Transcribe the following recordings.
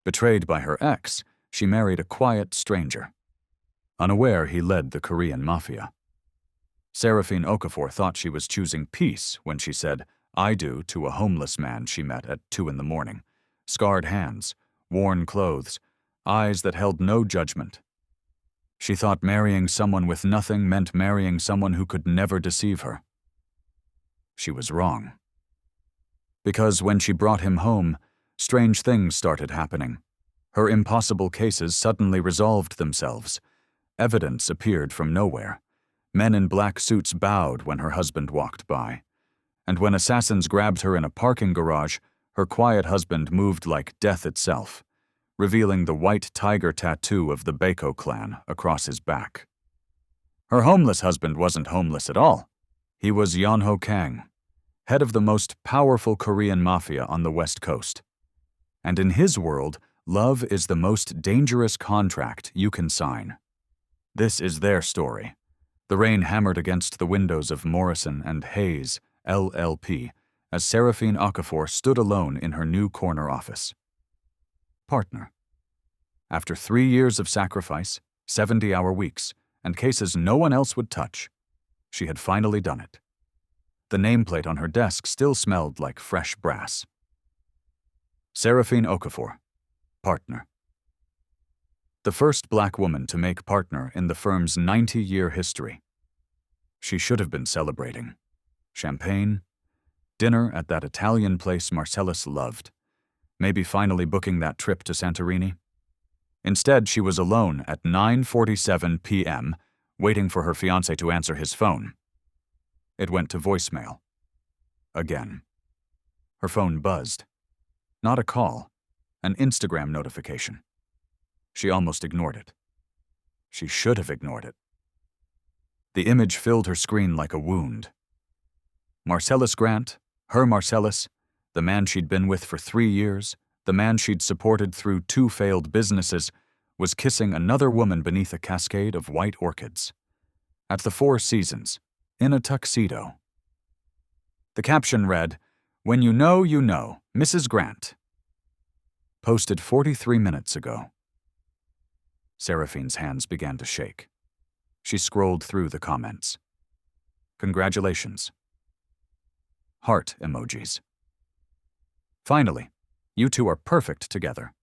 Betrayed by her ex, she married a quiet stranger. Unaware, he led the Korean Mafia. Seraphine Okafor thought she was choosing peace when she said, "I do" to a homeless man she met at 2 in the morning. Scarred hands, worn clothes, eyes that held no judgment. She thought marrying someone with nothing meant marrying someone who could never deceive her. She was wrong. Because when she brought him home, strange things started happening. Her impossible cases suddenly resolved themselves. Evidence appeared from nowhere. Men in black suits bowed when her husband walked by. And when assassins grabbed her in a parking garage, her quiet husband moved like death itself, revealing the white tiger tattoo of the Baeko clan across his back. Her homeless husband wasn't homeless at all. He was Yeonho Kang, head of the most powerful Korean mafia on the West Coast. And in his world, love is the most dangerous contract you can sign. This is their story. The rain hammered against the windows of Morrison and Hayes, LLP, as Seraphine Okafor stood alone in her new corner office. Partner. After 3 years of sacrifice, 70-hour weeks, and cases no one else would touch, she had finally done it. The nameplate on her desk still smelled like fresh brass. Seraphine Okafor, partner. The first black woman to make partner in the firm's 90-year history. She should have been celebrating. Champagne, dinner at that Italian place Marcellus loved, maybe finally booking that trip to Santorini. Instead, she was alone at 9:47 p.m., waiting for her fiancé to answer his phone. It went to voicemail. Again. Her phone buzzed. Not a call, an Instagram notification. She almost ignored it. She should have ignored it. The image filled her screen like a wound. Marcellus Grant, her Marcellus, the man she'd been with for 3 years, the man she'd supported through 2 failed businesses, was kissing another woman beneath a cascade of white orchids. At the Four Seasons, in a tuxedo. The caption read, "When you know, Mrs. Grant." Posted 43 minutes ago. Seraphine's hands began to shake. She scrolled through the comments. Congratulations. Heart emojis. Finally, you two are perfect together.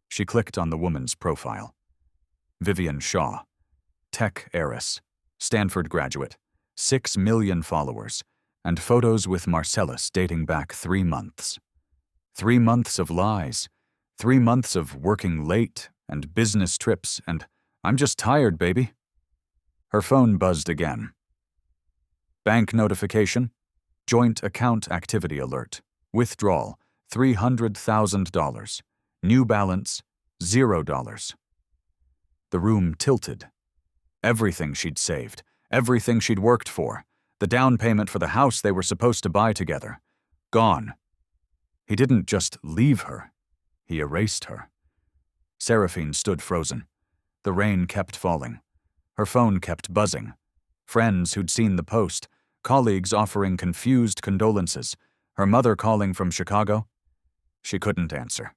She clicked on the woman's profile. Vivian Shaw, tech heiress, Stanford graduate, 6 million followers, and photos with Marcellus dating back 3 months. 3 months of lies, 3 months of working late and business trips and "I'm just tired, baby." Her phone buzzed again. Bank notification, joint account activity alert, withdrawal, $300,000, new balance, $0. The room tilted. Everything she'd saved, everything she'd worked for, the down payment for the house they were supposed to buy together, gone. He didn't just leave her, he erased her. Seraphine stood frozen. The rain kept falling. Her phone kept buzzing. Friends who'd seen the post, colleagues offering confused condolences, her mother calling from Chicago. She couldn't answer,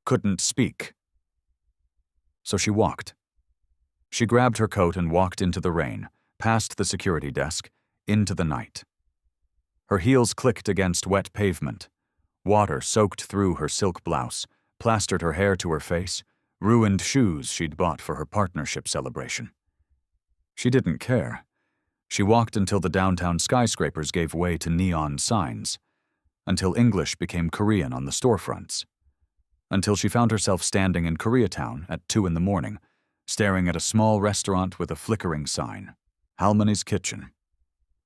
couldn't speak. So she walked. She grabbed her coat and walked into the rain, past the security desk, into the night. Her heels clicked against wet pavement. Water soaked through her silk blouse, plastered her hair to her face, ruined shoes she'd bought for her partnership celebration. She didn't care. She walked until the downtown skyscrapers gave way to neon signs, until English became Korean on the storefronts, until she found herself standing in Koreatown at 2 in the morning, staring at a small restaurant with a flickering sign, Halmoni's Kitchen,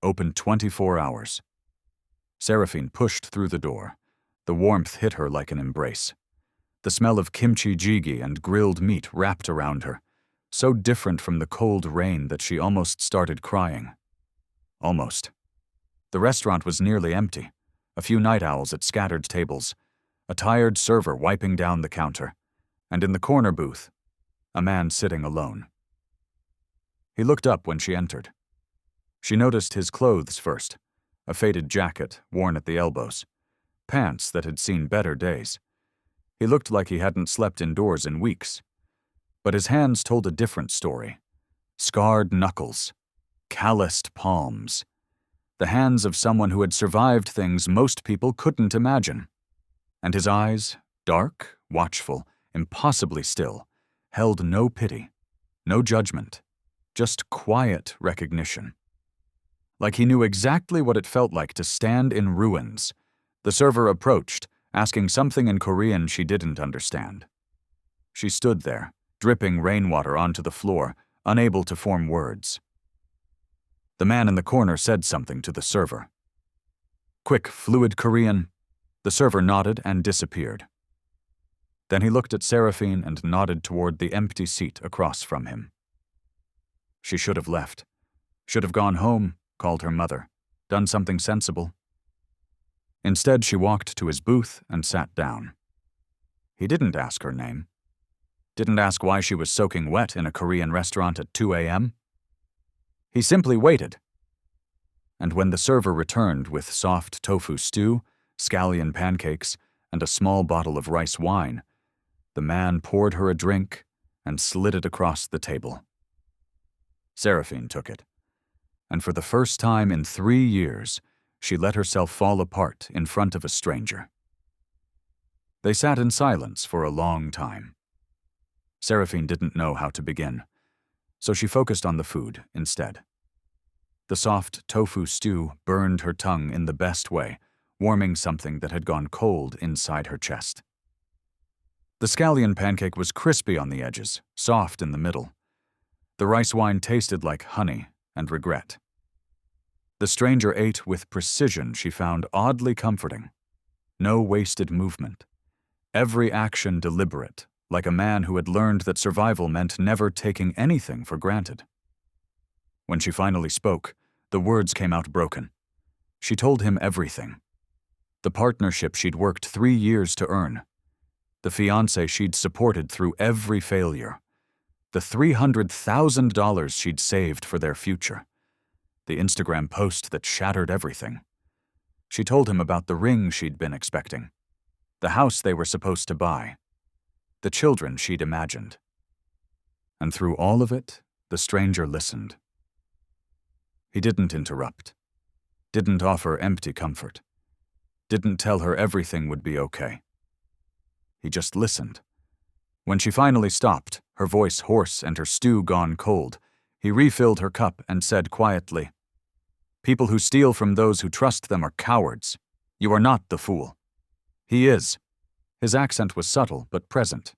open 24 hours. Seraphine pushed through the door. The warmth hit her like an embrace. The smell of kimchi jjigae and grilled meat wrapped around her, so different from the cold rain that she almost started crying. Almost. The restaurant was nearly empty. A few night owls at scattered tables, a tired server wiping down the counter, and in the corner booth, a man sitting alone. He looked up when she entered. She noticed his clothes first, a faded jacket worn at the elbows, pants that had seen better days. He looked like he hadn't slept indoors in weeks. But his hands told a different story. Scarred knuckles, calloused palms. The hands of someone who had survived things most people couldn't imagine. And his eyes, dark, watchful, impossibly still, held no pity, no judgment, just quiet recognition. Like he knew exactly what it felt like to stand in ruins. The server approached, asking something in Korean she didn't understand. She stood there, dripping rainwater onto the floor, unable to form words. The man in the corner said something to the server. Quick, fluid Korean. The server nodded and disappeared. Then he looked at Seraphine and nodded toward the empty seat across from him. She should have left. Should have gone home, called her mother, done something sensible. Instead, she walked to his booth and sat down. He didn't ask her name. Didn't ask why she was soaking wet in a Korean restaurant at 2 a.m. He simply waited. And when the server returned with soft tofu stew, scallion pancakes, and a small bottle of rice wine, the man poured her a drink and slid it across the table. Seraphine took it, and for the first time in 3 years, she let herself fall apart in front of a stranger. They sat in silence for a long time. Seraphine didn't know how to begin, so she focused on the food instead. The soft tofu stew burned her tongue in the best way, warming something that had gone cold inside her chest. The scallion pancake was crispy on the edges, soft in the middle. The rice wine tasted like honey and regret. The stranger ate with precision she found oddly comforting. No wasted movement. Every action deliberate, like a man who had learned that survival meant never taking anything for granted. When she finally spoke, the words came out broken. She told him everything. The partnership she'd worked 3 years to earn. The fiancé she'd supported through every failure. The $300,000 she'd saved for their future. The Instagram post that shattered everything. She told him about the ring she'd been expecting. The house they were supposed to buy. The children she'd imagined. And through all of it, the stranger listened. He didn't interrupt. Didn't offer empty comfort. Didn't tell her everything would be okay. He just listened. When she finally stopped, her voice hoarse and her stew gone cold, he refilled her cup and said quietly, "People who steal from those who trust them are cowards. You are not the fool." He is. His accent was subtle but present.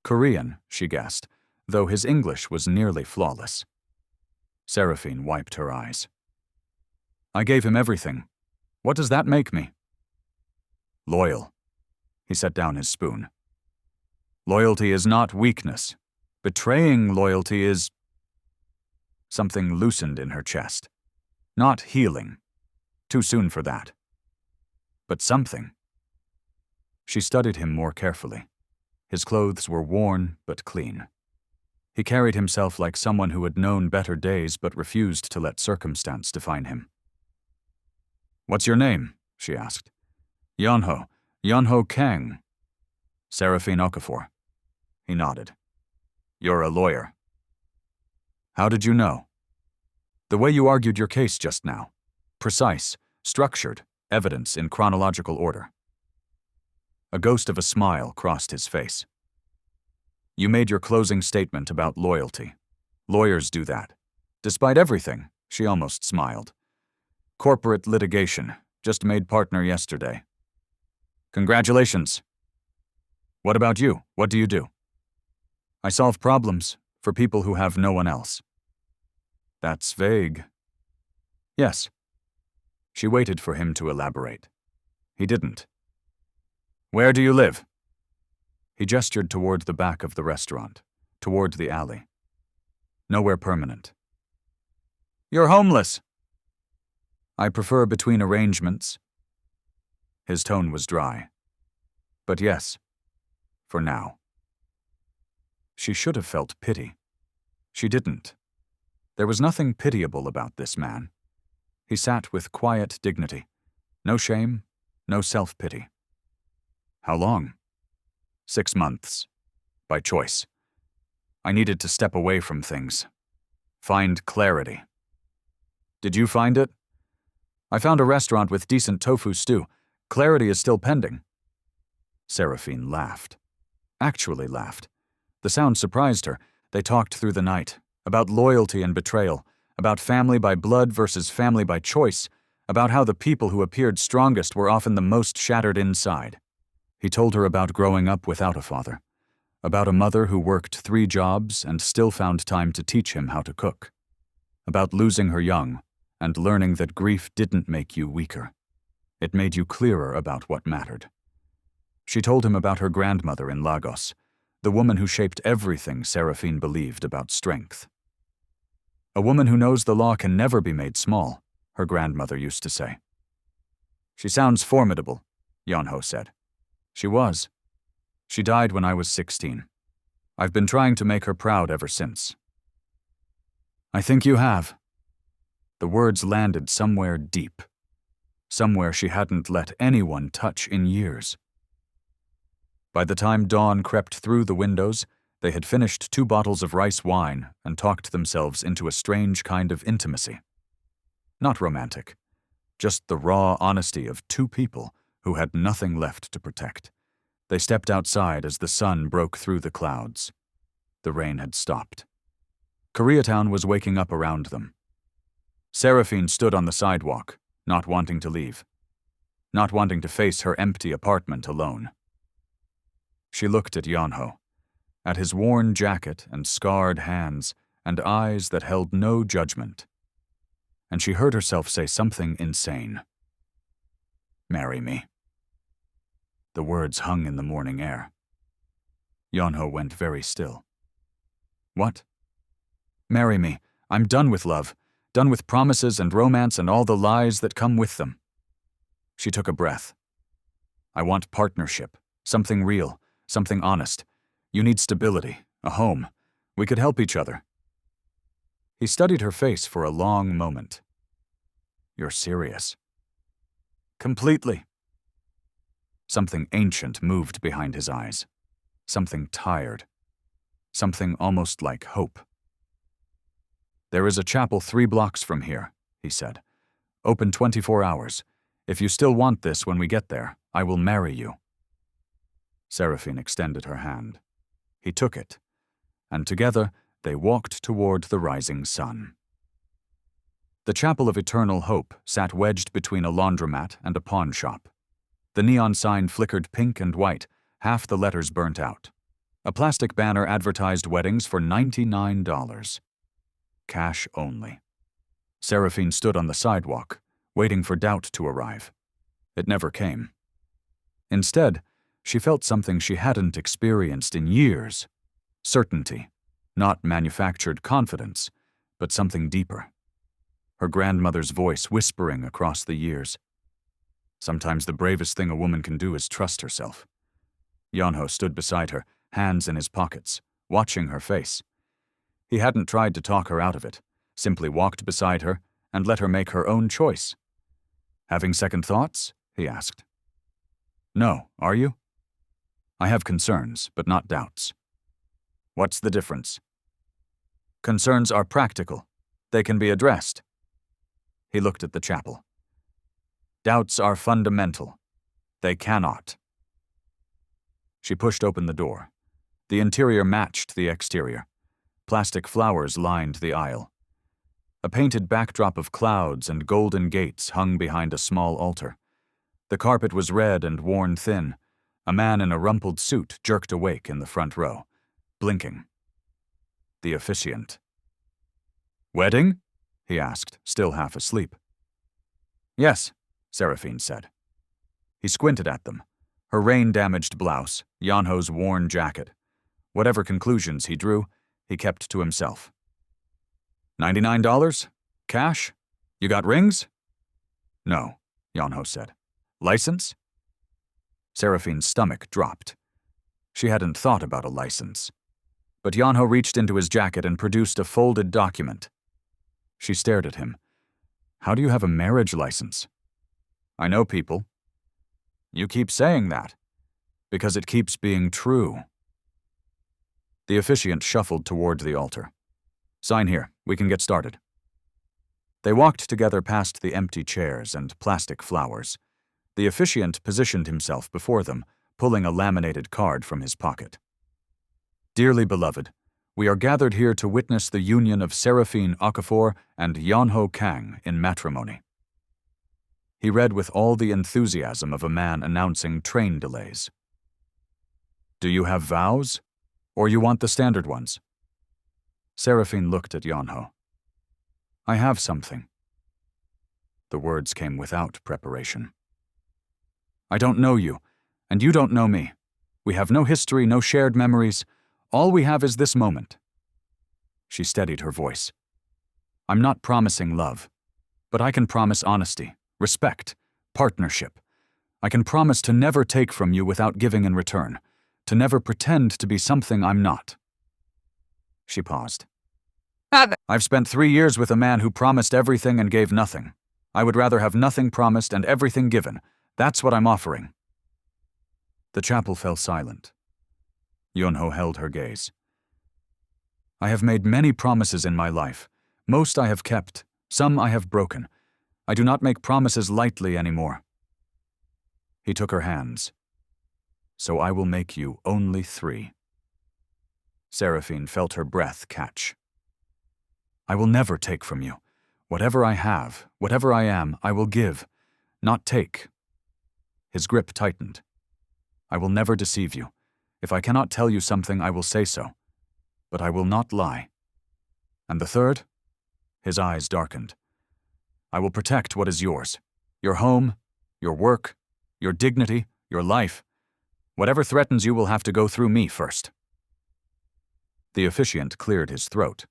Korean, she guessed, though his English was nearly flawless. Seraphine wiped her eyes. I gave him everything. What does that make me? Loyal. He set down his spoon. Loyalty is not weakness. Betraying loyalty is... Something loosened in her chest. Not healing. Too soon for that. But something. She studied him more carefully. His clothes were worn but clean. He carried himself like someone who had known better days but refused to let circumstance define him. What's your name? She asked. Yeonho Kang. Seraphine Okafor. He nodded. You're a lawyer. How did you know? The way you argued your case just now. Precise, structured, evidence in chronological order. A ghost of a smile crossed his face. You made your closing statement about loyalty. Lawyers do that. Despite everything, she almost smiled. Corporate litigation, just made partner yesterday. Congratulations. What about you? What do you do? I solve problems for people who have no one else. That's vague. Yes. She waited for him to elaborate. He didn't. Where do you live? He gestured toward the back of the restaurant, toward the alley. Nowhere permanent. You're homeless. I prefer between arrangements. His tone was dry. But yes, for now. She should have felt pity. She didn't. There was nothing pitiable about this man. He sat with quiet dignity. No shame, no self-pity. How long? 6 months. By choice. I needed to step away from things. Find clarity. Did you find it? I found a restaurant with decent tofu stew. Clarity is still pending. Seraphine laughed. Actually laughed. The sound surprised her. They talked through the night. About loyalty and betrayal. About family by blood versus family by choice. About how the people who appeared strongest were often the most shattered inside. He told her about growing up without a father. About a mother who worked 3 jobs and still found time to teach him how to cook. About losing her young and learning that grief didn't make you weaker. It made you clearer about what mattered. She told him about her grandmother in Lagos, the woman who shaped everything Seraphine believed about strength. A woman who knows the law can never be made small, her grandmother used to say. She sounds formidable, Yonho said. She was. She died when I was 16. I've been trying to make her proud ever since. I think you have. The words landed somewhere deep, somewhere she hadn't let anyone touch in years. By the time dawn crept through the windows, they had finished 2 bottles of rice wine and talked themselves into a strange kind of intimacy. Not romantic, just the raw honesty of 2 people who had nothing left to protect. They stepped outside as the sun broke through the clouds. The rain had stopped. Koreatown was waking up around them. Seraphine stood on the sidewalk, not wanting to leave, not wanting to face her empty apartment alone. She looked at Yonho, at his worn jacket and scarred hands and eyes that held no judgment. And she heard herself say something insane. Marry me. The words hung in the morning air. Yonho went very still. What? Marry me. I'm done with love, done with promises and romance and all the lies that come with them. She took a breath. I want partnership, something real, something honest. You need stability, a home. We could help each other. He studied her face for a long moment. You're serious. Completely. Something ancient moved behind his eyes. Something tired. Something almost like hope. There is a chapel 3 blocks from here, he said. Open 24 hours. If you still want this when we get there, I will marry you. Seraphine extended her hand. He took it, and together they walked toward the rising sun. The Chapel of Eternal Hope sat wedged between a laundromat and a pawn shop. The neon sign flickered pink and white, half the letters burnt out. A plastic banner advertised weddings for $99. Cash only. Seraphine stood on the sidewalk, waiting for doubt to arrive. It never came. Instead, she felt something she hadn't experienced in years. Certainty. Not manufactured confidence, but something deeper. Her grandmother's voice whispering across the years. Sometimes the bravest thing a woman can do is trust herself. Yonho stood beside her, hands in his pockets, watching her face. He hadn't tried to talk her out of it, simply walked beside her and let her make her own choice. Having second thoughts? He asked. No, are you? I have concerns, but not doubts. What's the difference? Concerns are practical. They can be addressed. He looked at the chapel. Doubts are fundamental. They cannot. She pushed open the door. The interior matched the exterior. Plastic flowers lined the aisle. A painted backdrop of clouds and golden gates hung behind a small altar. The carpet was red and worn thin. A man in a rumpled suit jerked awake in the front row, blinking. The officiant. Wedding? He asked, still half asleep. Yes, Seraphine said. He squinted at them. Her rain-damaged blouse, Yonho's worn jacket. Whatever conclusions he drew, he kept to himself. $99? Cash? You got rings? No, Yonho said. License? Seraphine's stomach dropped. She hadn't thought about a license. But Yonho reached into his jacket and produced a folded document. She stared at him. How do you have a marriage license? I know people. You keep saying that. Because it keeps being true. The officiant shuffled toward the altar. Sign here. We can get started. They walked together past the empty chairs and plastic flowers. The officiant positioned himself before them, pulling a laminated card from his pocket. Dearly beloved, we are gathered here to witness the union of Seraphine Okafor and Yeonho Kang in matrimony. He read with all the enthusiasm of a man announcing train delays. Do you have vows? Or you want the standard ones? Seraphine looked at Yeonho. I have something. The words came without preparation. I don't know you, and you don't know me. We have no history, no shared memories. All we have is this moment. She steadied her voice. I'm not promising love, but I can promise honesty, respect, partnership. I can promise to never take from you without giving in return, to never pretend to be something I'm not. She paused. I've spent 3 years with a man who promised everything and gave nothing. I would rather have nothing promised and everything given. That's what I'm offering. The chapel fell silent. Yeonho held her gaze. I have made many promises in my life. Most I have kept, some I have broken. I do not make promises lightly anymore. He took her hands. So I will make you only 3. Seraphine felt her breath catch. I will never take from you. Whatever I have, whatever I am, I will give, not take. His grip tightened. I will never deceive you. If I cannot tell you something, I will say so. But I will not lie. And the third? His eyes darkened. I will protect what is yours. Your home, your work, your dignity, your life. Whatever threatens you will have to go through me first. The officiant cleared his throat.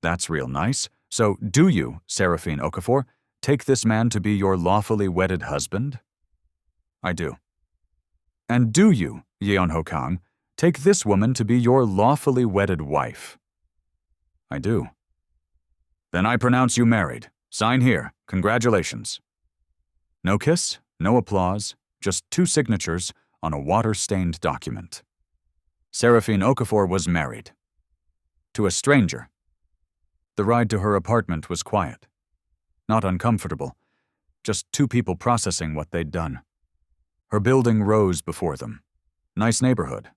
That's real nice. So, do you, Seraphine Okafor, take this man to be your lawfully wedded husband? I do. And do you, Yeonho Kang, take this woman to be your lawfully wedded wife? I do. Then I pronounce you married. Sign here. Congratulations. No kiss, no applause, just 2 signatures on a water-stained document. Seraphine Okafor was married. To a stranger. The ride to her apartment was quiet. Not uncomfortable. Just 2 people processing what they'd done. Her building rose before them. Nice neighborhood.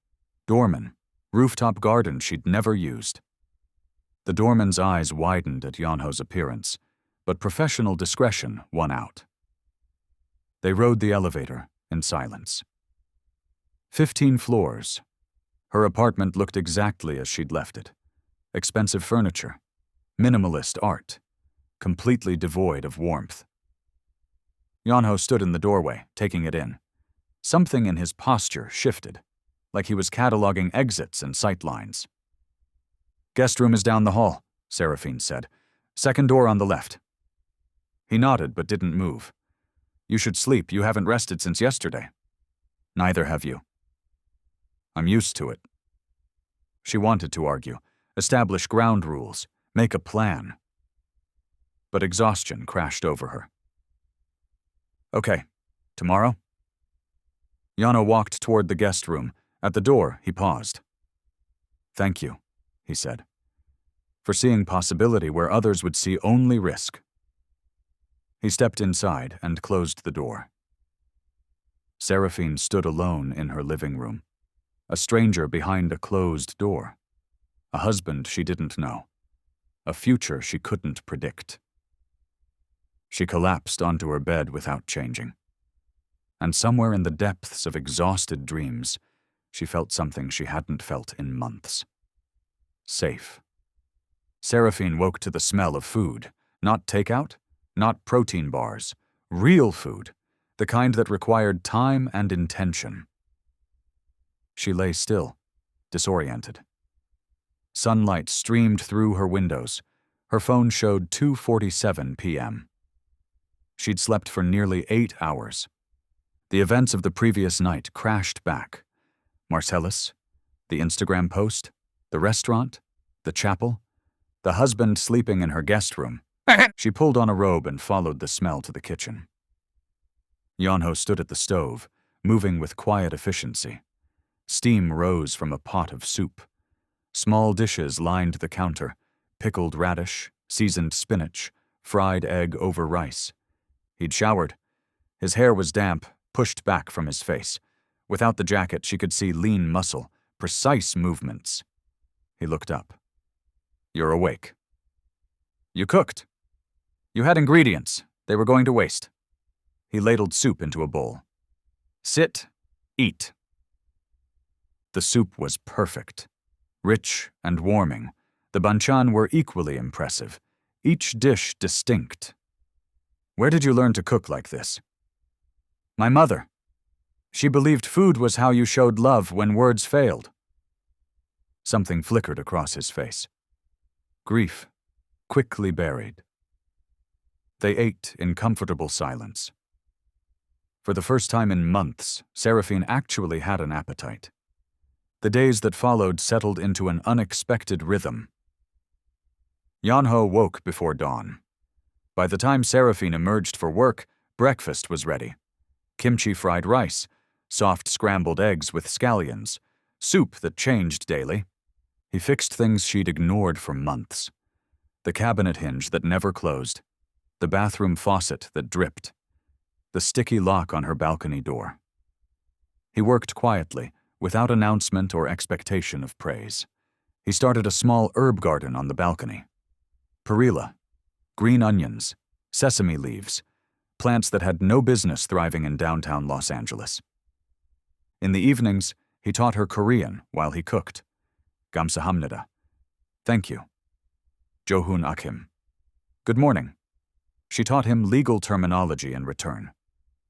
Doorman. Rooftop garden she'd never used. The doorman's eyes widened at Yeonho's appearance, but professional discretion won out. They rode the elevator in silence. 15 floors. Her apartment looked exactly as she'd left it. Expensive furniture. Minimalist art. Completely devoid of warmth. Yeonho stood in the doorway, taking it in. Something in his posture shifted, like he was cataloging exits and sight lines. Guest room is down the hall, Seraphine said. Second door on the left. He nodded but didn't move. You should sleep. You haven't rested since yesterday. Neither have you. I'm used to it. She wanted to argue, establish ground rules, make a plan. But exhaustion crashed over her. Okay, tomorrow? Yeonho walked toward the guest room. At the door, he paused. Thank you, he said, for seeing possibility where others would see only risk. He stepped inside and closed the door. Seraphine stood alone in her living room, a stranger behind a closed door, a husband she didn't know, a future she couldn't predict. She collapsed onto her bed without changing. And somewhere in the depths of exhausted dreams, she felt something she hadn't felt in months. Safe. Seraphine woke to the smell of food, not takeout, not protein bars, real food, the kind that required time and intention. She lay still, disoriented. Sunlight streamed through her windows. Her phone showed 2:47 p.m. She'd slept for nearly 8 hours. The events of the previous night crashed back. Marcellus, the Instagram post, the restaurant, the chapel, the husband sleeping in her guest room. She pulled on a robe and followed the smell to the kitchen. Yeonho stood at the stove, moving with quiet efficiency. Steam rose from a pot of soup. Small dishes lined the counter, pickled radish, seasoned spinach, fried egg over rice. He'd showered. His hair was damp, pushed back from his face. Without the jacket, she could see lean muscle, precise movements. He looked up. "You're awake." "You cooked." "You had ingredients. They were going to waste." He ladled soup into a bowl. "Sit, eat." The soup was perfect. Rich and warming, the banchan were equally impressive, each dish distinct. "Where did you learn to cook like this?" "My mother. She believed food was how you showed love when words failed." Something flickered across his face. Grief, quickly buried. They ate in comfortable silence. For the first time in months, Seraphine actually had an appetite. The days that followed settled into an unexpected rhythm. Yanho woke before dawn. By the time Seraphine emerged for work, breakfast was ready. Kimchi fried rice, soft scrambled eggs with scallions, soup that changed daily. He fixed things she'd ignored for months. The cabinet hinge that never closed, the bathroom faucet that dripped, the sticky lock on her balcony door. He worked quietly, without announcement or expectation of praise. He started a small herb garden on the balcony. Perilla, green onions, sesame leaves, plants that had no business thriving in downtown Los Angeles. In the evenings, he taught her Korean while he cooked. Gamsahamnida. Thank you. Johun Akim. Good morning. She taught him legal terminology in return.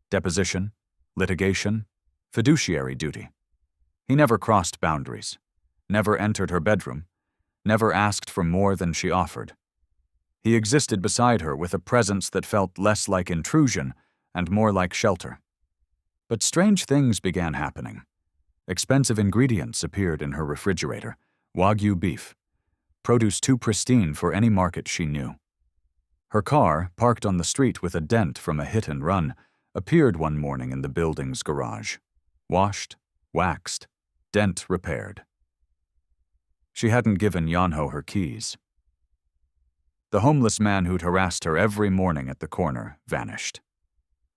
Deposition, litigation, fiduciary duty. He never crossed boundaries, never entered her bedroom, never asked for more than she offered. He existed beside her with a presence that felt less like intrusion and more like shelter. But strange things began happening. Expensive ingredients appeared in her refrigerator, Wagyu beef, produce too pristine for any market she knew. Her car, parked on the street with a dent from a hit and run, appeared one morning in the building's garage. Washed, waxed, dent repaired. She hadn't given Yanho her keys. The homeless man who'd harassed her every morning at the corner vanished.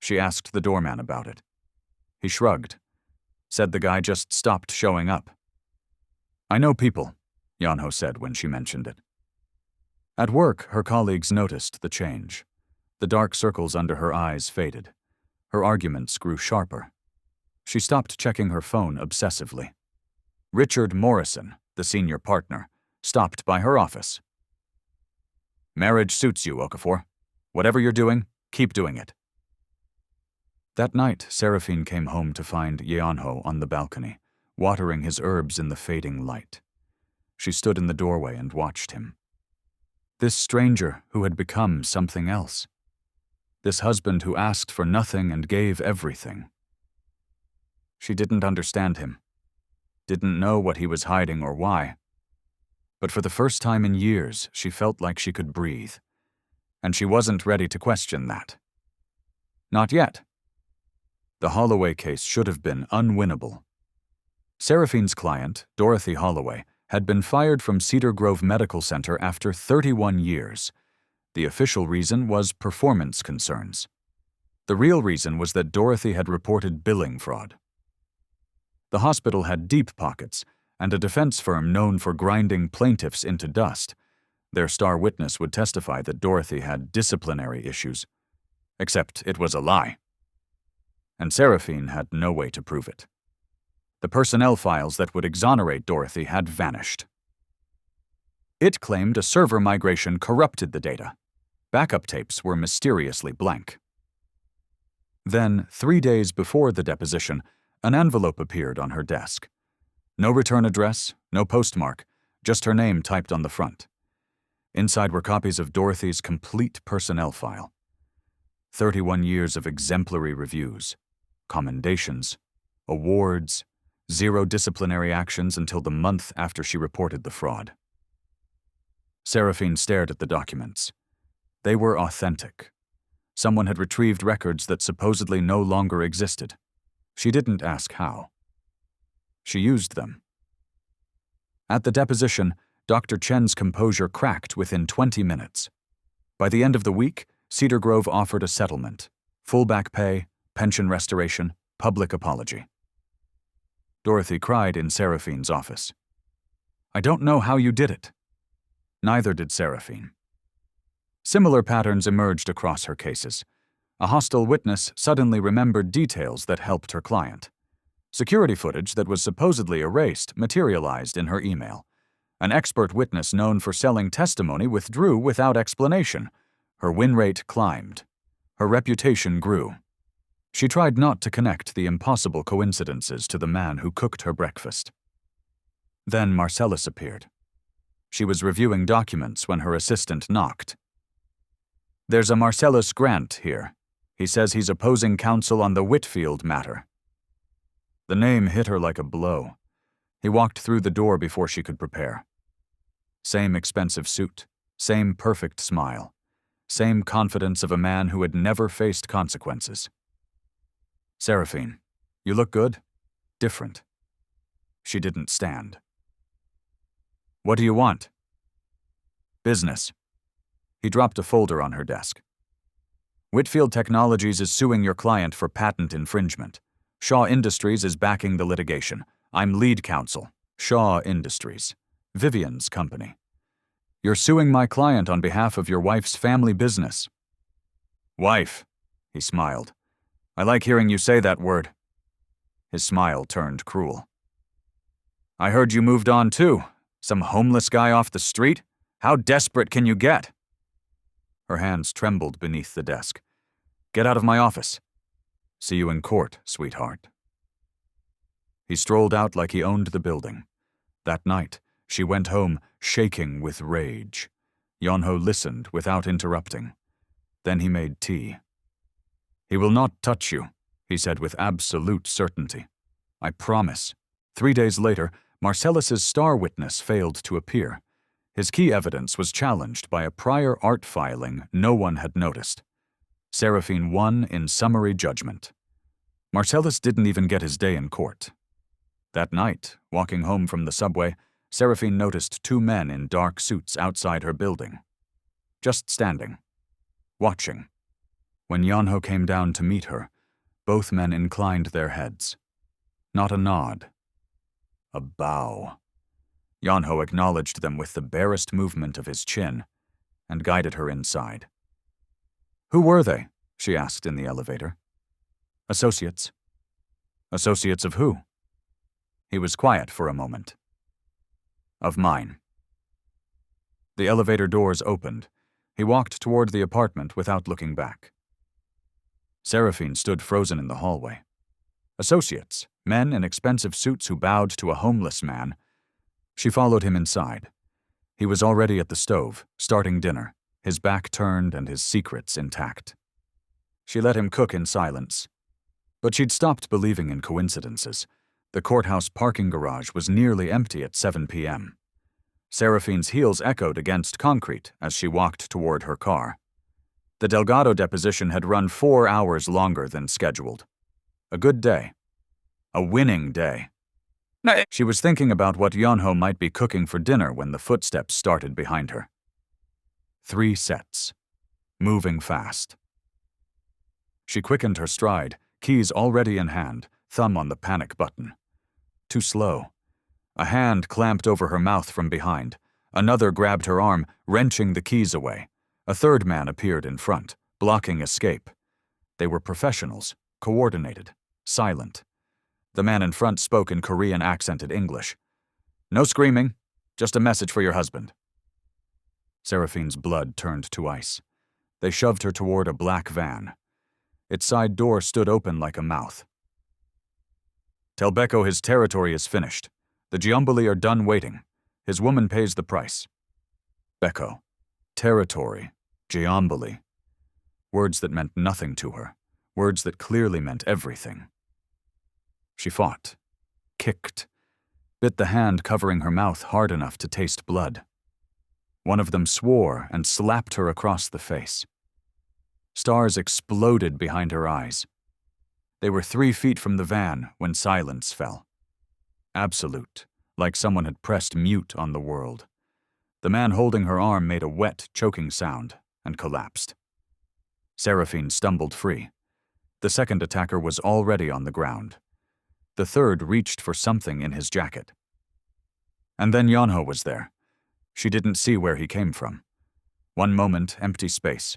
She asked the doorman about it. He shrugged, said the guy just stopped showing up. "I know people," Yanho said when she mentioned it. At work, her colleagues noticed the change. The dark circles under her eyes faded. Her arguments grew sharper. She stopped checking her phone obsessively. Richard Morrison, the senior partner, stopped by her office. "Marriage suits you, Okafor. Whatever you're doing, keep doing it." That night, Seraphine came home to find Yeonho on the balcony, watering his herbs in the fading light. She stood in the doorway and watched him. This stranger who had become something else. This husband who asked for nothing and gave everything. She didn't understand him, didn't know what he was hiding or why. But for the first time in years, she felt like she could breathe. And she wasn't ready to question that. Not yet. The Holloway case should have been unwinnable. Seraphine's client, Dorothy Holloway, had been fired from Cedar Grove Medical Center after 31 years. The official reason was performance concerns. The real reason was that Dorothy had reported billing fraud. The hospital had deep pockets and a defense firm known for grinding plaintiffs into dust. Their star witness would testify that Dorothy had disciplinary issues. Except it was a lie. And Seraphine had no way to prove it. The personnel files that would exonerate Dorothy had vanished. It claimed a server migration corrupted the data. Backup tapes were mysteriously blank. Then, 3 days before the deposition, an envelope appeared on her desk. No return address, no postmark, just her name typed on the front. Inside were copies of Dorothy's complete personnel file. 31 years of exemplary reviews, commendations, awards, 0 disciplinary actions until the month after she reported the fraud. Seraphine stared at the documents. They were authentic. Someone had retrieved records that supposedly no longer existed. She didn't ask how. She used them. At the deposition, Dr. Chen's composure cracked within 20 minutes. By the end of the week, Cedar Grove offered a settlement: full back pay, pension restoration, public apology. Dorothy cried in Seraphine's office. "I don't know how you did it." Neither did Seraphine. Similar patterns emerged across her cases. A hostile witness suddenly remembered details that helped her client. Security footage that was supposedly erased materialized in her email. An expert witness known for selling testimony withdrew without explanation. Her win rate climbed. Her reputation grew. She tried not to connect the impossible coincidences to the man who cooked her breakfast. Then Marcellus appeared. She was reviewing documents when her assistant knocked. "There's a Marcellus Grant here. He says he's opposing counsel on the Whitfield matter." The name hit her like a blow. He walked through the door before she could prepare. Same expensive suit, same perfect smile, same confidence of a man who had never faced consequences. "Seraphine, you look good. Different." She didn't stand. "What do you want?" "Business." He dropped a folder on her desk. "Whitfield Technologies is suing your client for patent infringement. Shaw Industries is backing the litigation. I'm lead counsel. Shaw Industries. Vivian's company. You're suing my client on behalf of your wife's family business." "Wife," he smiled. "I like hearing you say that word." His smile turned cruel. "I heard you moved on too. Some homeless guy off the street? How desperate can you get?" Her hands trembled beneath the desk. "Get out of my office." "See you in court, sweetheart." He strolled out like he owned the building. That night, she went home shaking with rage. Yonho listened without interrupting. Then he made tea. "He will not touch you," he said with absolute certainty. "I promise." 3 days later, Marcellus's star witness failed to appear. His key evidence was challenged by a prior art filing no one had noticed. Seraphine won in summary judgment. Marcellus didn't even get his day in court. That night, walking home from the subway, Seraphine noticed 2 men in dark suits outside her building. Just standing. Watching. When Yonho came down to meet her, both men inclined their heads. Not a nod. A bow. Yonho acknowledged them with the barest movement of his chin and guided her inside. "Who were they?" she asked in the elevator. "Associates." "Associates of who?" He was quiet for a moment. "Of mine." The elevator doors opened. He walked toward the apartment without looking back. Seraphine stood frozen in the hallway. Associates, men in expensive suits who bowed to a homeless man. She followed him inside. He was already at the stove, starting dinner, his back turned and his secrets intact. She let him cook in silence. But she'd stopped believing in coincidences. The courthouse parking garage was nearly empty at 7 p.m. Seraphine's heels echoed against concrete as she walked toward her car. The Delgado deposition had run 4 hours longer than scheduled. A good day. A winning day. She was thinking about what Yonho might be cooking for dinner when the footsteps started behind her. 3 sets. Moving fast. She quickened her stride, keys already in hand, thumb on the panic button. Too slow. A hand clamped over her mouth from behind. Another grabbed her arm, wrenching the keys away. A third man appeared in front, blocking escape. They were professionals, coordinated, silent. The man in front spoke in Korean accented English. "No screaming, just a message for your husband." Seraphine's blood turned to ice. They shoved her toward a black van. Its side door stood open like a mouth. "Tell Beko his territory is finished. The Giamboli are done waiting. His woman pays the price." Beko. Territory. Giamboli. Words that meant nothing to her. Words that clearly meant everything. She fought. Kicked. Bit the hand covering her mouth hard enough to taste blood. One of them swore and slapped her across the face. Stars exploded behind her eyes. They were 3 feet from the van when silence fell. Absolute, like someone had pressed mute on the world. The man holding her arm made a wet, choking sound and collapsed. Seraphine stumbled free. The second attacker was already on the ground. The third reached for something in his jacket. And then Yonho was there. She didn't see where he came from. One moment, empty space.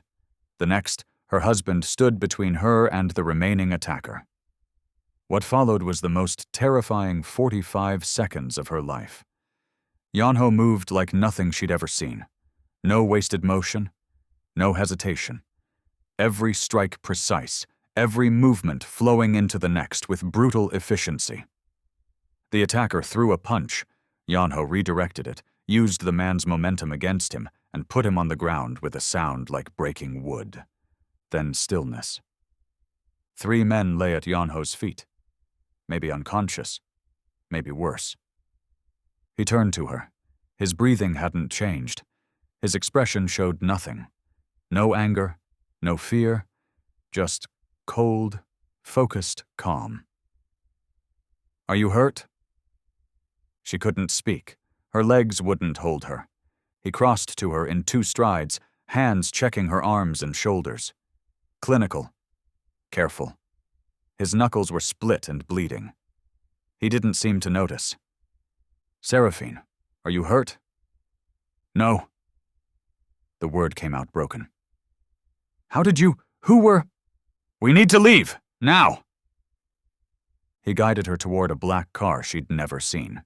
The next, her husband stood between her and the remaining attacker. What followed was the most terrifying 45 seconds of her life. Yonho moved like nothing she'd ever seen. No wasted motion, no hesitation. Every strike precise, every movement flowing into the next with brutal efficiency. The attacker threw a punch. Yonho redirected it, used the man's momentum against him, and put him on the ground with a sound like breaking wood. Then stillness. 3 men lay at Yonho's feet. Maybe unconscious, maybe worse. He turned to her. His breathing hadn't changed. His expression showed nothing. No anger, no fear, just cold, focused calm. "Are you hurt?" She couldn't speak. Her legs wouldn't hold her. He crossed to her in 2 strides, hands checking her arms and shoulders. Clinical. Careful. His knuckles were split and bleeding. He didn't seem to notice. "Seraphine, are you hurt?" "No." The word came out broken. Who were? "We need to leave, now!" He guided her toward a black car she'd never seen.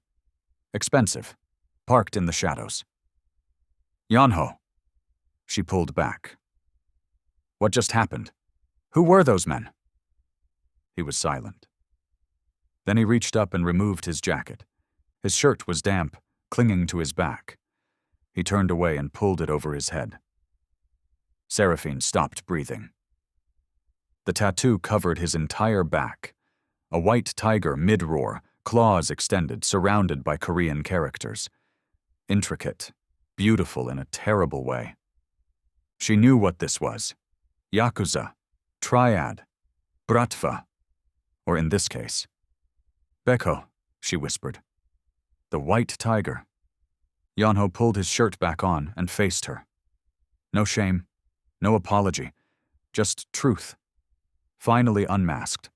Expensive, parked in the shadows. "Yonho." She pulled back. "What just happened? Who were those men?" He was silent. Then he reached up and removed his jacket. His shirt was damp, clinging to his back. He turned away and pulled it over his head. Seraphine stopped breathing. The tattoo covered his entire back. A white tiger mid-roar, claws extended, surrounded by Korean characters. Intricate, beautiful in a terrible way. She knew what this was. Yakuza, Triad, Bratva, or in this case, "Beko," she whispered. "The white tiger." Yonho pulled his shirt back on and faced her. No shame, no apology, just truth. Finally unmasked.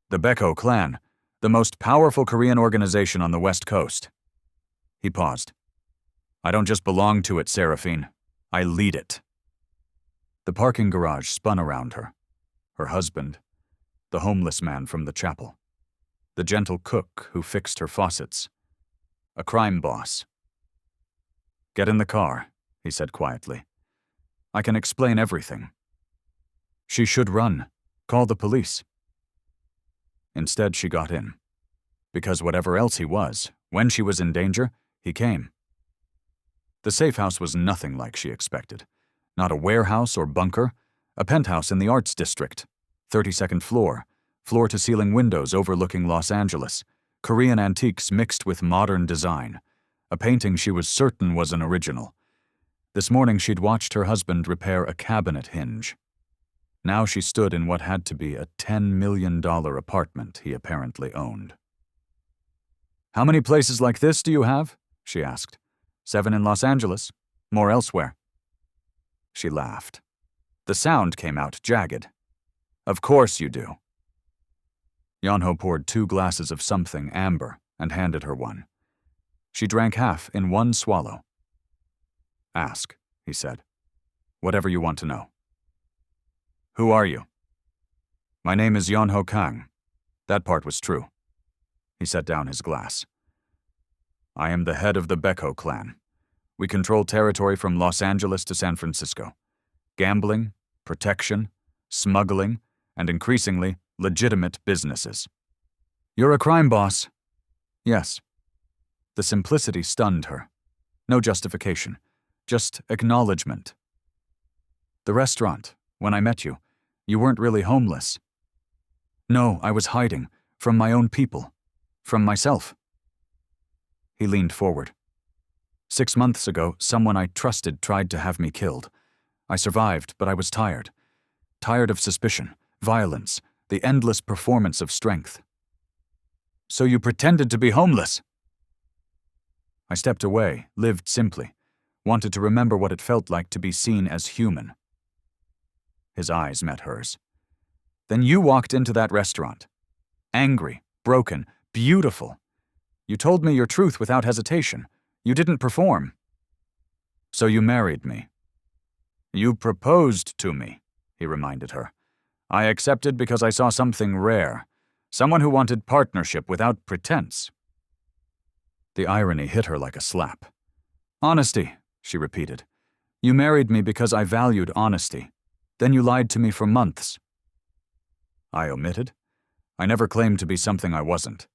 "The Beko clan, the most powerful Korean organization on the West Coast." He paused. "I don't just belong to it, Seraphine. I lead it." The parking garage spun around her. Her husband, the homeless man from the chapel, the gentle cook who fixed her faucets, a crime boss. "Get in the car," he said quietly. "I can explain everything." She should run, call the police. Instead, she got in. Because whatever else he was, when she was in danger, he came. The safe house was nothing like she expected. Not a warehouse or bunker, a penthouse in the arts district, 32nd floor, floor-to-ceiling windows overlooking Los Angeles, Korean antiques mixed with modern design, a painting she was certain was an original. This morning she'd watched her husband repair a cabinet hinge. Now she stood in what had to be a $10 million apartment he apparently owned. "How many places like this do you have?" she asked. 7 in Los Angeles. More elsewhere." She laughed. The sound came out jagged. "Of course you do." Yonho poured 2 glasses of something amber and handed her one. She drank half in one swallow. "Ask," he said. "Whatever you want to know." "Who are you?" "My name is Yonho Kang." That part was true. He set down his glass. "I am the head of the Beko clan. We control territory from Los Angeles to San Francisco. Gambling, protection, smuggling, and increasingly, legitimate businesses." "You're a crime boss." "Yes." The simplicity stunned her. No justification, just acknowledgement. "The restaurant, when I met you, you weren't really homeless." "No, I was hiding, from my own people, from myself." He leaned forward. 6 months ago, someone I trusted tried to have me killed. I survived, but I was tired. Tired of suspicion, violence, the endless performance of strength. So you pretended to be homeless? I stepped away, lived simply, wanted to remember what it felt like to be seen as human. His eyes met hers. Then you walked into that restaurant. Angry, broken, beautiful. You told me your truth without hesitation. You didn't perform. So you married me. You proposed to me, he reminded her. I accepted because I saw something rare, someone who wanted partnership without pretense. The irony hit her like a slap. Honesty, she repeated. You married me because I valued honesty. Then you lied to me for months. I omitted. I never claimed to be something I wasn't.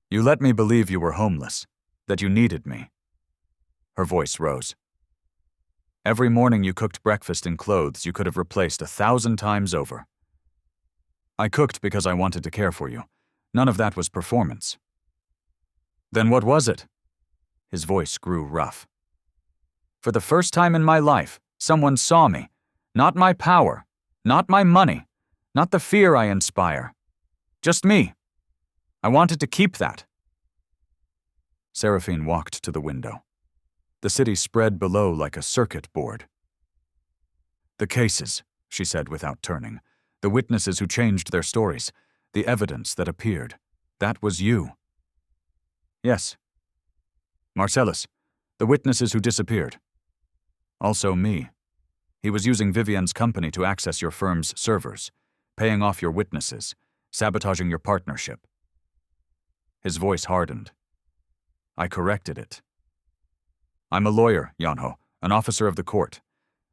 You let me believe you were homeless, that you needed me. Her voice rose. Every morning you cooked breakfast in clothes you could have replaced 1,000 times over. I cooked because I wanted to care for you. None of that was performance. Then what was it? His voice grew rough. For the first time in my life, someone saw me. Not my power, not my money, not the fear I inspire. Just me. I wanted to keep that. Seraphine walked to the window. The city spread below like a circuit board. The cases, she said without turning, the witnesses who changed their stories, the evidence that appeared, that was you. Yes. Marcellus, the witnesses who disappeared. Also me. He was using Vivienne's company to access your firm's servers, paying off your witnesses, sabotaging your partnership. His voice hardened. I corrected it. I'm a lawyer, Yanho, an officer of the court,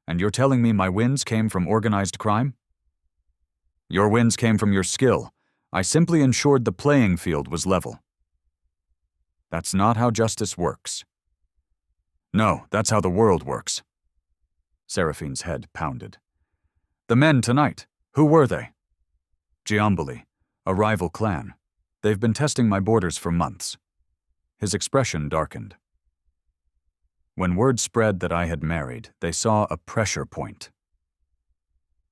and you're telling me my wins came from organized crime? Your wins came from your skill. I simply ensured the playing field was level. That's not how justice works. No, that's how the world works. Seraphine's head pounded. The men tonight, who were they? Giamboli, a rival clan. They've been testing my borders for months. His expression darkened. When word spread that I had married, they saw a pressure point.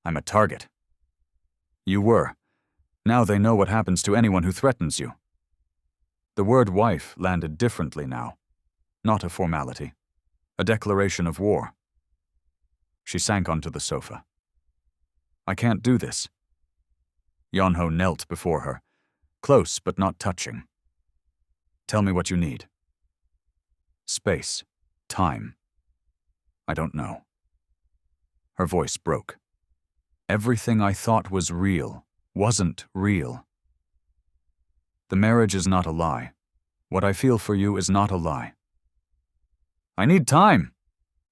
I'm a target. You were. Now they know what happens to anyone who threatens you. The word wife landed differently now. Not a formality. A declaration of war. She sank onto the sofa. I can't do this. Yanho knelt before her, close but not touching. Tell me what you need. Space. Time. I don't know. Her voice broke. Everything I thought was real wasn't real. The marriage is not a lie. What I feel for you is not a lie. I need time,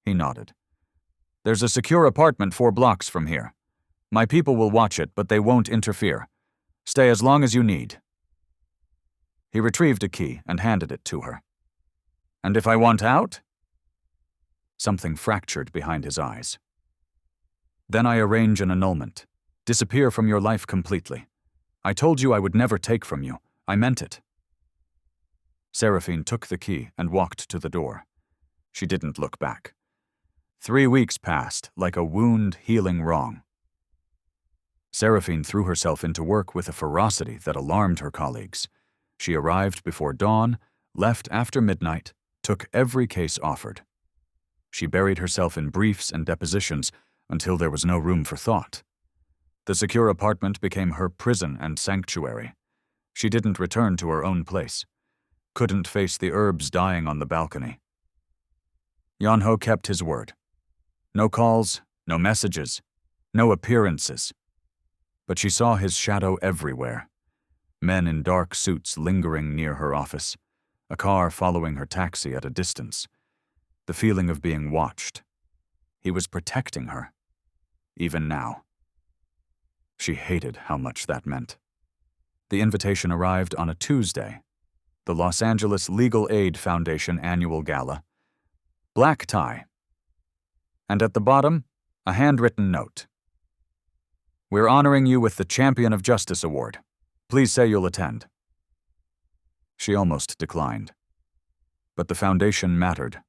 he nodded. There's a secure apartment 4 blocks from here. My people will watch it, but they won't interfere. Stay as long as you need. He retrieved a key and handed it to her. And if I want out? Something fractured behind his eyes. Then I arrange an annulment. Disappear from your life completely. I told you I would never take from you. I meant it. Seraphine took the key and walked to the door. She didn't look back. 3 weeks passed, like a wound healing wrong. Seraphine threw herself into work with a ferocity that alarmed her colleagues. She arrived before dawn, left after midnight, took every case offered. She buried herself in briefs and depositions until there was no room for thought. The secure apartment became her prison and sanctuary. She didn't return to her own place. Couldn't face the herbs dying on the balcony. Yanho kept his word. No calls, no messages, no appearances. But she saw his shadow everywhere. Men in dark suits lingering near her office, a car following her taxi at a distance. The feeling of being watched. He was protecting her, even now. She hated how much that meant. The invitation arrived on a Tuesday. The Los Angeles Legal Aid Foundation annual gala. Black tie. And at the bottom, a handwritten note. We're honoring you with the Champion of Justice Award. Please say you'll attend. She almost declined. But the foundation mattered.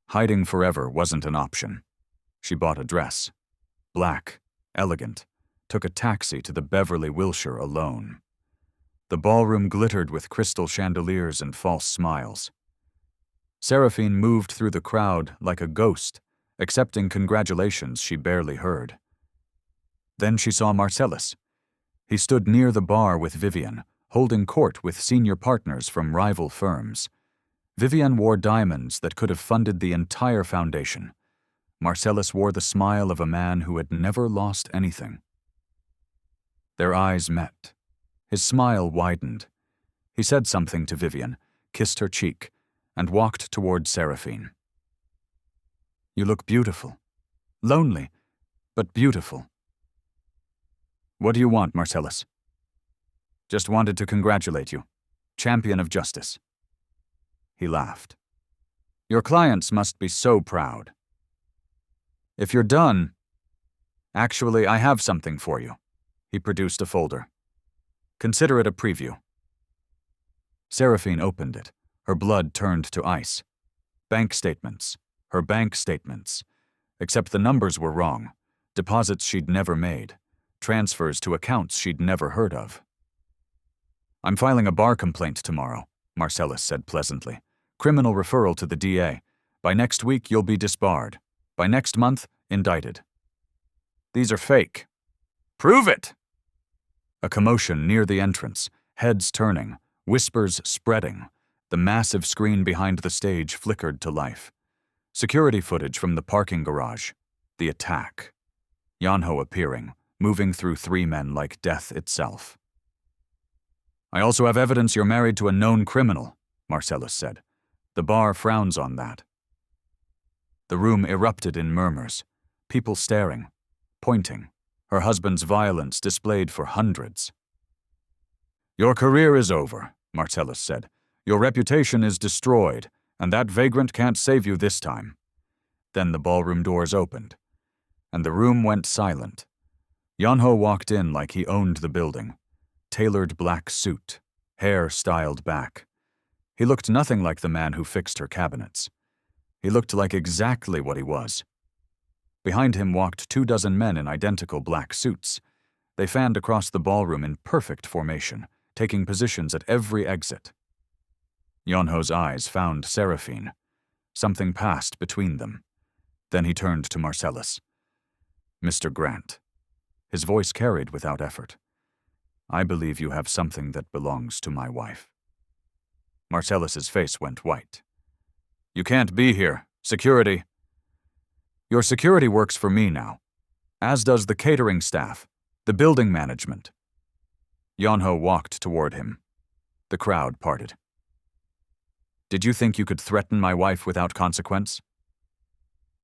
Hiding forever wasn't an option. She bought a dress. Black, elegant, took a taxi to the Beverly Wilshire alone. The ballroom glittered with crystal chandeliers and false smiles. Seraphine moved through the crowd like a ghost, accepting congratulations she barely heard. Then she saw Marcellus. He stood near the bar with Vivian, holding court with senior partners from rival firms. Vivian wore diamonds that could have funded the entire foundation. Marcellus wore the smile of a man who had never lost anything. Their eyes met. His smile widened. He said something to Vivian, kissed her cheek, and walked toward Seraphine. "You look beautiful. Lonely, but beautiful." "What do you want, Marcellus?" "Just wanted to congratulate you. Champion of justice." He laughed. "Your clients must be so proud." "If you're done..." "Actually, I have something for you." He produced a folder. "Consider it a preview." Seraphine opened it. Her blood turned to ice. Bank statements. Her bank statements. Except the numbers were wrong. Deposits she'd never made. Transfers to accounts she'd never heard of. "I'm filing a bar complaint tomorrow," Marcellus said pleasantly. "Criminal referral to the DA. By next week, you'll be disbarred. By next month, indicted." "These are fake." "Prove it!" A commotion near the entrance, heads turning, whispers spreading. The massive screen behind the stage flickered to life. Security footage from the parking garage. The attack. Yanho appearing, moving through 3 men like death itself. "I also have evidence you're married to a known criminal," Marcellus said. "The bar frowns on that." The room erupted in murmurs. People staring, pointing. Her husband's violence displayed for hundreds. "Your career is over," Marcellus said. "Your reputation is destroyed, and that vagrant can't save you this time." Then the ballroom doors opened, and the room went silent. Yanho walked in like he owned the building. Tailored black suit, hair styled back. He looked nothing like the man who fixed her cabinets. He looked like exactly what he was. Behind him walked 24 men in identical black suits. They fanned across the ballroom in perfect formation, taking positions at every exit. Yanho's eyes found Seraphine. Something passed between them. Then he turned to Marcellus. "Mr. Grant." His voice carried without effort. "I believe you have something that belongs to my wife." Marcellus's face went white. "You can't be here. Security." "Your security works for me now, as does the catering staff, the building management." Yanho walked toward him. The crowd parted. "Did you think you could threaten my wife without consequence?"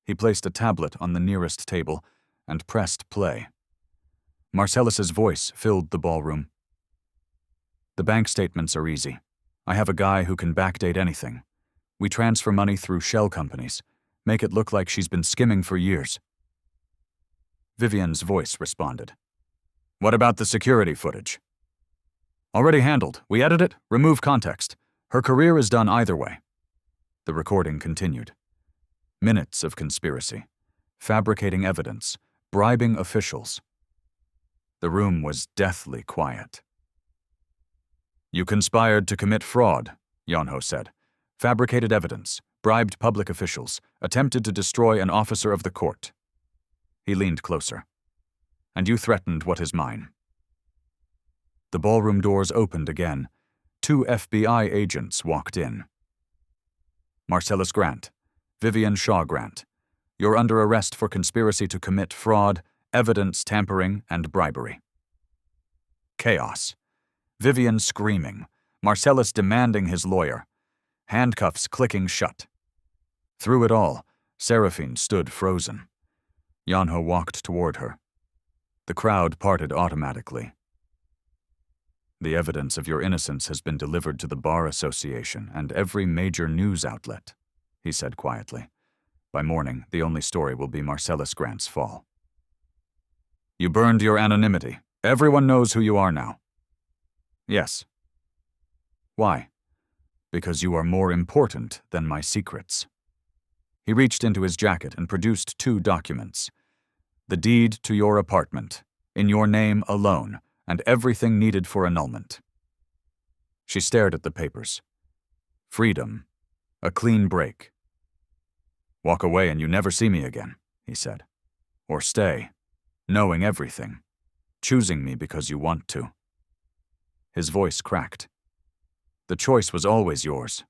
He placed a tablet on the nearest table and pressed play. Marcellus's voice filled the ballroom. "The bank statements are easy. I have a guy who can backdate anything. We transfer money through shell companies, make it look like she's been skimming for years." Vivian's voice responded. "What about the security footage?" "Already handled. We edit it, remove context. Her career is done either way." The recording continued. Minutes of conspiracy, fabricating evidence, bribing officials. The room was deathly quiet. "You conspired to commit fraud," Yanho said. "Fabricated evidence, bribed public officials, attempted to destroy an officer of the court." He leaned closer. "And you threatened what is mine." The ballroom doors opened again. 2 FBI agents walked in. "Marcellus Grant, Vivian Shaw Grant. You're under arrest for conspiracy to commit fraud, evidence tampering, and bribery." Chaos. Vivian screaming. Marcellus demanding his lawyer. Handcuffs clicking shut. Through it all, Seraphine stood frozen. Yanho walked toward her. The crowd parted automatically. "The evidence of your innocence has been delivered to the Bar Association and every major news outlet," he said quietly. "By morning, the only story will be Marcellus Grant's fall." "You burned your anonymity. Everyone knows who you are now." "Yes." "Why?" "Because you are more important than my secrets." He reached into his jacket and produced 2 documents. "The deed to your apartment, in your name alone, and everything needed for annulment. She stared at the papers. Freedom. A clean break. Walk away and you never see me again, he said. Or stay, knowing everything, choosing me because you want to. His voice cracked. The choice was always yours.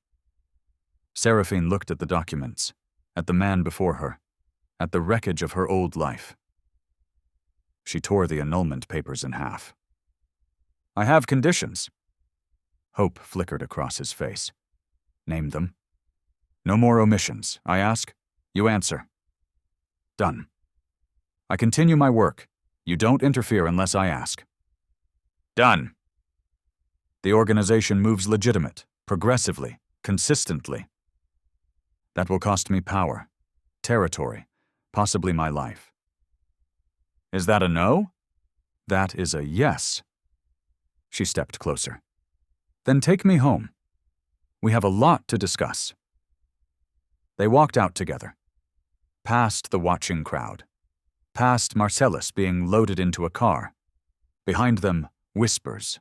Seraphine looked at the documents, at the man before her, at the wreckage of her old life. She tore the annulment papers in half. I have conditions. Hope flickered across his face. Name them. No more omissions. I ask, you answer. Done. I continue my work. You don't interfere unless I ask. Done. The organization moves legitimate, progressively, consistently. That will cost me power, territory, possibly my life. Is that a no? That is a yes. She stepped closer. Then take me home. We have a lot to discuss. They walked out together, past the watching crowd, past Marcellus being loaded into a car. Behind them, whispers.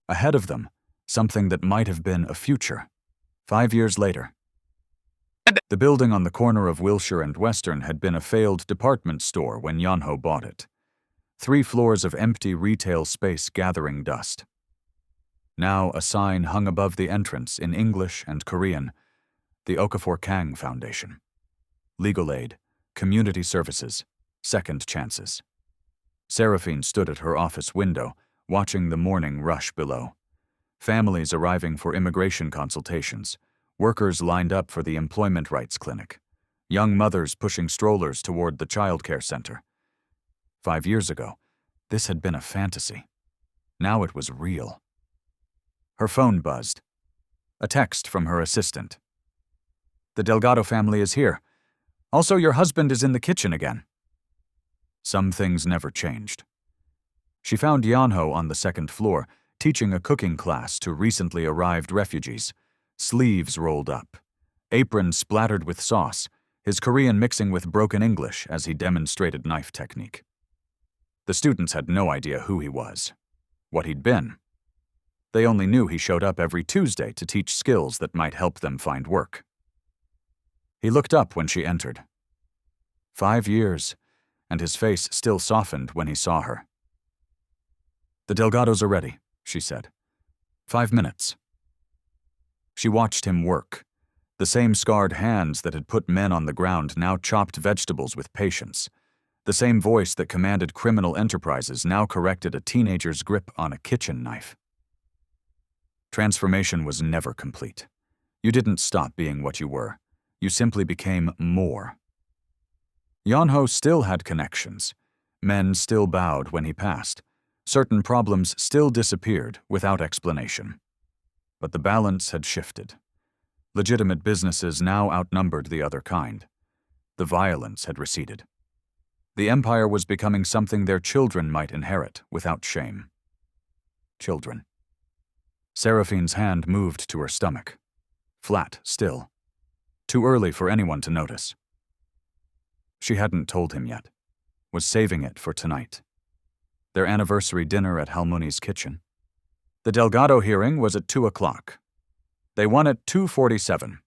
Ahead of them, something that might have been a future. 5 years later. The building on the corner of Wilshire and Western had been a failed department store when Yonho bought it. 3 floors of empty retail space gathering dust. Now a sign hung above the entrance in English and Korean, the Okafor Kang Foundation. Legal aid, community services, second chances. Seraphine stood at her office window, watching the morning rush below. Families arriving for immigration consultations, workers lined up for the employment rights clinic, young mothers pushing strollers toward the childcare center. 5 years ago, this had been a fantasy. Now it was real. Her phone buzzed. A text from her assistant. The Delgado family is here. Also, your husband is in the kitchen again. Some things never changed. She found Yonho on the 2nd floor, teaching a cooking class to recently arrived refugees, sleeves rolled up, apron splattered with sauce, his Korean mixing with broken English as he demonstrated knife technique. The students had no idea who he was, what he'd been. They only knew he showed up every Tuesday to teach skills that might help them find work. He looked up when she entered. 5 years, and his face still softened when he saw her. The Delgados are ready, she said. 5 minutes. She watched him work. The same scarred hands that had put men on the ground now chopped vegetables with patience. The same voice that commanded criminal enterprises now corrected a teenager's grip on a kitchen knife. Transformation was never complete. You didn't stop being what you were. You simply became more. Yonho still had connections. Men still bowed when he passed. Certain problems still disappeared without explanation. But the balance had shifted. Legitimate businesses now outnumbered the other kind. The violence had receded. The empire was becoming something their children might inherit without shame. Children. Seraphine's hand moved to her stomach. Flat still. Too early for anyone to notice. She hadn't told him yet. Was saving it for tonight. Their anniversary dinner at Halmuni's kitchen. The Delgado hearing was at 2 o'clock. They won at 2:47.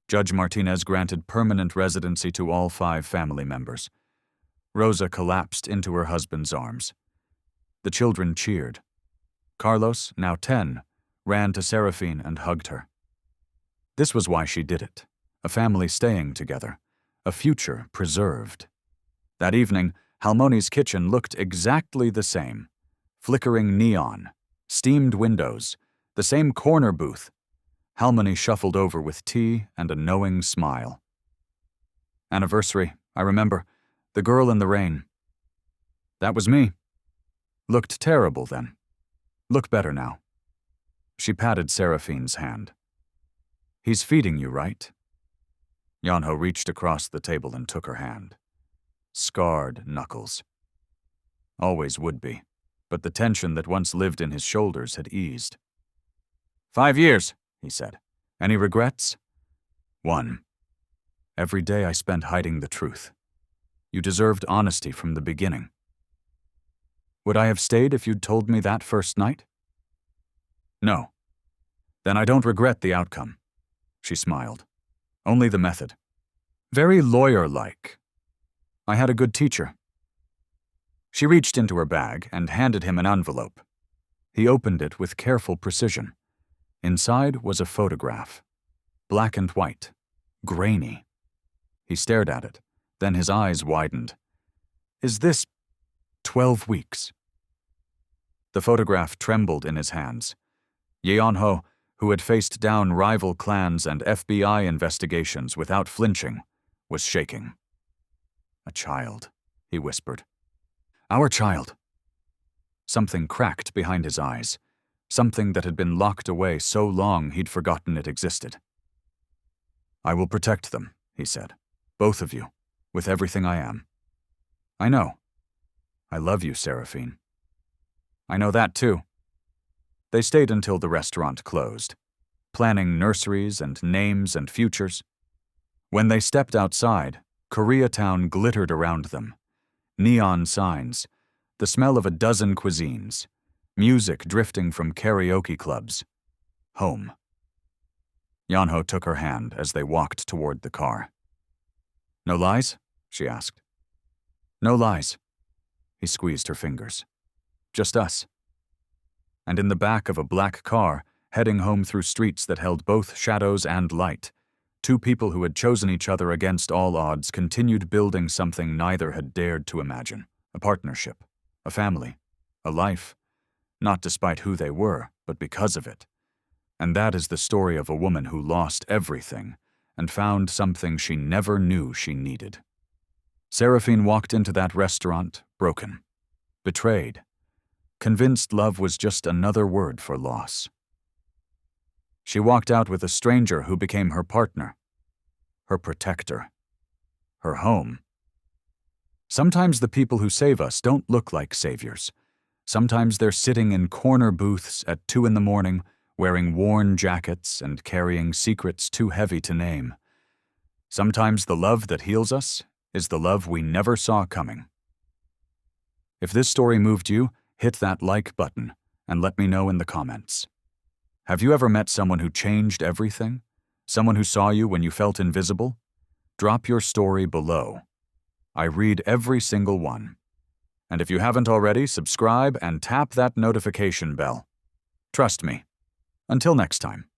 Judge Martinez granted permanent residency to all 5 family members. Rosa collapsed into her husband's arms. The children cheered. Carlos, now 10, ran to Seraphine and hugged her. This was why she did it. A family staying together. A future preserved. That evening, Halmuni's kitchen looked exactly the same. Flickering neon, steamed windows, the same corner booth. Halmoni shuffled over with tea and a knowing smile. Anniversary, I remember. The girl in the rain. That was me. Looked terrible then. Look better now. She patted Seraphine's hand. He's feeding you, right? Yonho reached across the table and took her hand. Scarred knuckles. Always would be, but the tension that once lived in his shoulders had eased. 5 years, he said. Any regrets? 1. Every day I spent hiding the truth. You deserved honesty from the beginning. Would I have stayed if you'd told me that first night? No. Then I don't regret the outcome. She smiled. Only the method. Very lawyer-like. I had a good teacher. She reached into her bag and handed him an envelope. He opened it with careful precision. Inside was a photograph. Black and white. Grainy. He stared at it. Then his eyes widened. Is this 12 weeks? The photograph trembled in his hands. Yeon-ho, who had faced down rival clans and FBI investigations without flinching, was shaking. A child, he whispered. Our child. Something cracked behind his eyes, something that had been locked away so long he'd forgotten it existed. I will protect them, he said. Both of you, with everything I am. I know. I love you, Seraphine. I know that too. They stayed until the restaurant closed, planning nurseries and names and futures. When they stepped outside, Koreatown glittered around them. Neon signs, the smell of a dozen cuisines, music drifting from karaoke clubs. Home. Yeon-ho took her hand as they walked toward the car. No lies? She asked. No lies. He squeezed her fingers. Just us. And in the back of a black car, heading home through streets that held both shadows and light, two people who had chosen each other against all odds continued building something neither had dared to imagine. A partnership, a family, a life. Not despite who they were, but because of it. And that is the story of a woman who lost everything and found something she never knew she needed. Seraphine walked into that restaurant, broken, betrayed, convinced love was just another word for loss. She walked out with a stranger who became her partner, her protector, her home. Sometimes the people who save us don't look like saviors. Sometimes they're sitting in corner booths at 2 a.m, wearing worn jackets and carrying secrets too heavy to name. Sometimes the love that heals us is the love we never saw coming. If this story moved you, hit that like button and let me know in the comments. Have you ever met someone who changed everything? Someone who saw you when you felt invisible? Drop your story below. I read every single one. And if you haven't already, subscribe and tap that notification bell. Trust me. Until next time.